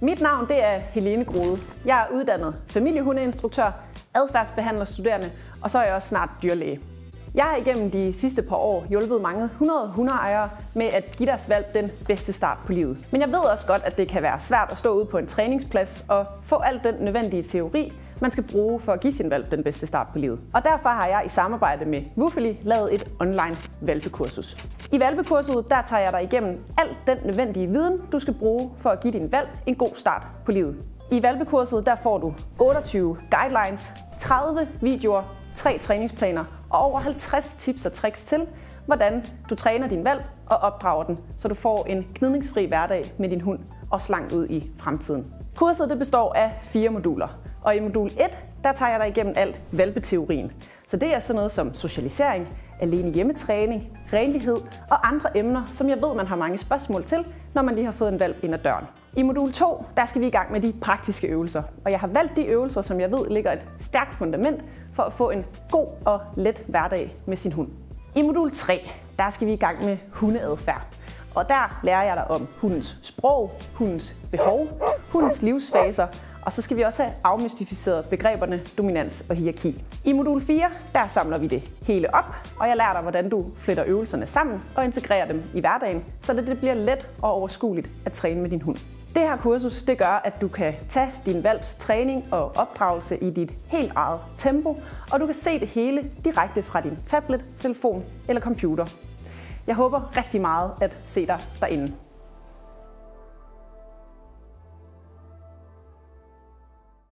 Mit navn det er Helene Grode. Jeg er uddannet familiehundeinstruktør, adfærdsbehandlerstuderende, og så er jeg også snart dyrlæge. Jeg har igennem de sidste par år hjulpet mange 100 hundeejere med at give deres valp den bedste start på livet. Men jeg ved også godt, at det kan være svært at stå ude på en træningsplads og få al den nødvendige teori, man skal bruge for at give sin valp den bedste start på livet. Og derfor har jeg i samarbejde med Wuffeli lavet et online valpekursus. I valpekursuset der tager jeg dig igennem al den nødvendige viden, du skal bruge for at give din valp en god start på livet. I valpekursuset der får du 28 guidelines, 30 videoer, 3 træningsplaner og over 50 tips og tricks til, hvordan du træner din valp og opdrager den, så du får en gnidningsfri hverdag med din hund, også langt ud i fremtiden. Kurset det består af 4 moduler, og i modul 1, der tager jeg dig igennem alt valpeteorien. Så det er sådan noget som socialisering, alene hjemmetræning, renlighed og andre emner, som jeg ved, man har mange spørgsmål til, når man lige har fået en valp ind ad døren. I modul 2, der skal vi i gang med de praktiske øvelser, og jeg har valgt de øvelser, som jeg ved ligger et stærkt fundament for at få en god og let hverdag med sin hund. I modul 3, der skal vi i gang med hundeadfærd. Og der lærer jeg dig om hundens sprog, hundens behov, hundens livsfaser, og så skal vi også have afmystificeret begreberne dominans og hierarki. I modul 4, der samler vi det hele op, og jeg lærer dig, hvordan du fletter øvelserne sammen og integrerer dem i hverdagen, så det bliver let og overskueligt at træne med din hund. Det her kursus det gør, at du kan tage din valps træning og opdragelse i dit helt eget tempo, og du kan se det hele direkte fra din tablet, telefon eller computer. Jeg håber rigtig meget at se dig derinde.